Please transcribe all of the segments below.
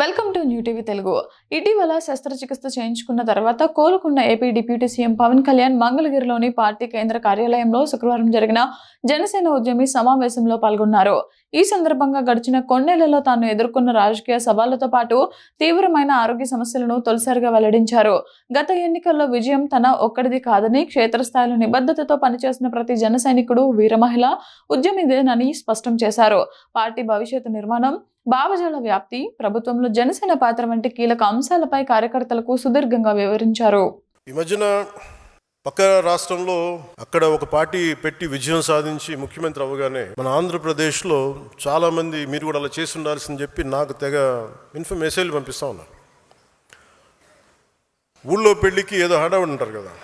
Welcome to new TV Telugu. ఇటీవల శస్త్రచికిత్స చేయించుకున్న తర్వాత కోలుకున్న AP deputy CM Pawan Kalyan మంగళగిరిలోని పార్టీ కేంద్ర కార్యాలయంలో శుక్రవారం జరిగిన జనసేన ఉద్యమి సమావేశంలో పాల్గొన్నారు. ఈ సందర్భంగా గడిచిన కొన్నేళ్లలో తాను ఎదుర్కొన్న రాజకీయ సవాళ్లతో పాటు తీవ్రమైన ఆరోగ్య సమస్యలను తొలిసారిగా వెల్లడించారు. గత ఎన్నికల్లో విజయం తన ఒక్కడిది కాదని, క్షేత్రస్థాయిలో నిబద్ధతతో పనిచేసిన ప్రతి జన సైనికుడు, వీరమహిళ ఉద్యమిదేనని స్పష్టం చేశారు. పార్టీ భవిష్యత్తు నిర్మాణం, భావజాల వ్యాప్తి, ప్రభుత్వంలో జనసేన పాత్ర వంటి కీలక అంశాలపై కార్యకర్తలకు సుదీర్ఘంగా వివరించారు. ఈ మధ్యన పక్క రాష్ట్రంలో అక్కడ ఒక పార్టీ పెట్టి విజయం సాధించి ముఖ్యమంత్రి అవ్వగానే మన ఆంధ్రప్రదేశ్లో చాలామంది మీరు కూడా అలా చేసి ఉండాల్సిందని చెప్పి నాకు తెగ మెసేజ్లు పంపిస్తూ ఉన్నారు. ఊళ్ళో పెళ్ళికి ఏదో హడావుడి ఉంటారు కదా,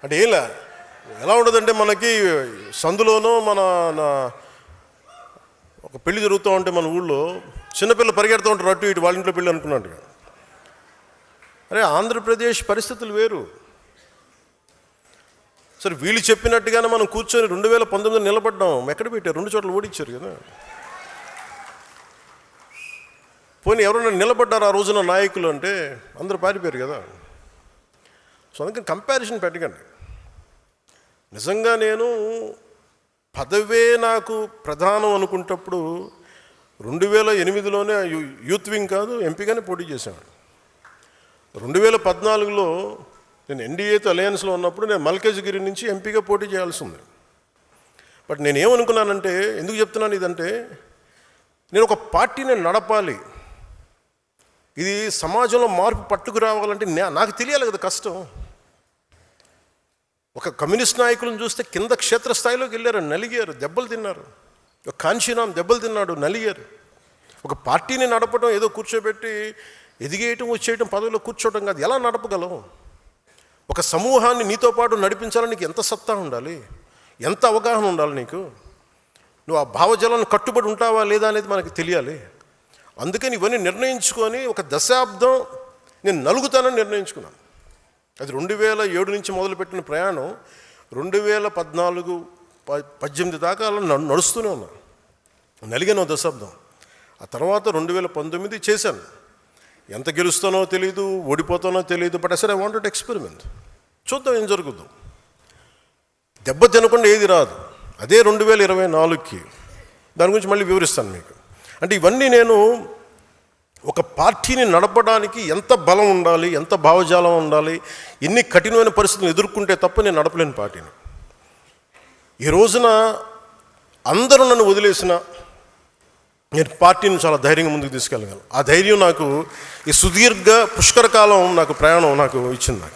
అంటే ఎలా ఉండదంటే మనకి సందులోనో ఒక పెళ్లి జరుగుతూ ఉంటే మన ఊళ్ళో చిన్నపిల్లలు పరిగెడుతూ ఉంటారు అటు ఇటు, వాళ్ళ ఇంట్లో పెళ్ళి అనుకున్నాడు. అరే ఆంధ్రప్రదేశ్ పరిస్థితులు వేరు. సరే వీళ్ళు చెప్పినట్టుగానే మనం కూర్చొని 2019 నిలబడ్డాం. ఎక్కడ పెట్టారు? 2 చోట్ల ఓడించారు కదా. పోనీ ఎవరైనా నిలబడ్డారు ఆ రోజున నాయకులు అంటే అందరూ పారిపోయారు కదా. సో అందుకని కంపారిజన్ పెట్టకండి. నిజంగా నేను పదవే నాకు ప్రధానం అనుకుంటప్పుడు 2008లోనే యూత్ వింగ్ కాదు ఎంపీగానే పోటీ చేశాను. 2014లో నేను ఎన్డీఏతో అలయన్స్లో ఉన్నప్పుడు నేను మల్కాజ్గిరి నుంచి ఎంపీగా పోటీ చేయాల్సి ఉంది. బట్ నేను ఏమనుకున్నానంటే, ఎందుకు చెప్తున్నాను ఇదంటే, నేను ఒక పార్టీని నడపాలి, ఇది సమాజంలో మార్పు పట్టుకు రావాలంటే నాకు తెలియాలి కదా కష్టం. ఒక కమ్యూనిస్ట్ నాయకులను చూస్తే కింద క్షేత్రస్థాయిలోకి వెళ్ళారు, నలిగారు, దెబ్బలు తిన్నారు. ఒక కాంశీరామ్ దెబ్బలు తిన్నాడు, నలిగారు. ఒక పార్టీని నడపడం ఏదో కూర్చోబెట్టి ఎదిగేయటం, వచ్చేయటం, పదవిలో కూర్చోవడం కాదు. ఎలా నడపగలవు? ఒక సమూహాన్ని నీతో పాటు నడిపించాలని నీకు ఎంత సత్తా ఉండాలి, ఎంత అవగాహన ఉండాలి నీకు. నువ్వు ఆ భావజాలను కట్టుబడి ఉంటావా లేదా అనేది మనకి తెలియాలి. అందుకని ఇవన్నీ నిర్ణయించుకొని ఒక దశాబ్దం నేను నలుగుతానని నిర్ణయించుకున్నాను. అది 2007 నుంచి మొదలుపెట్టిన ప్రయాణం 2014-18 దాకా నడుస్తూనే ఉన్నాను. నలిగిన దశాబ్దం. ఆ తర్వాత 2019 చేశాను. ఎంత గెలుస్తానో తెలియదు, ఓడిపోతానో తెలియదు. బట్ అసలు ఐ వాంటెడ్ ఎక్స్పెరిమెంట్. చూద్దాం ఏం జరుగుద్దాం. దెబ్బ తినకుండా ఏది రాదు. అదే 2024కి దాని గురించి మళ్ళీ వివరిస్తాను మీకు. అంటే ఇవన్నీ నేను ఒక పార్టీని నడపడానికి ఎంత బలం ఉండాలి, ఎంత భావజాలం ఉండాలి, ఎన్ని కఠినమైన పరిస్థితులను ఎదుర్కొంటే తప్ప నేను నడపలేని పార్టీని. ఈ రోజున అందరూ నన్ను వదిలేసిన నేను పార్టీని చాలా ధైర్యంగా ముందుకు తీసుకెళ్ళగలను. ఆ ధైర్యం నాకు ఈ సుదీర్ఘ పుష్కరకాలం నాకు ప్రయాణం నాకు ఇచ్చింది.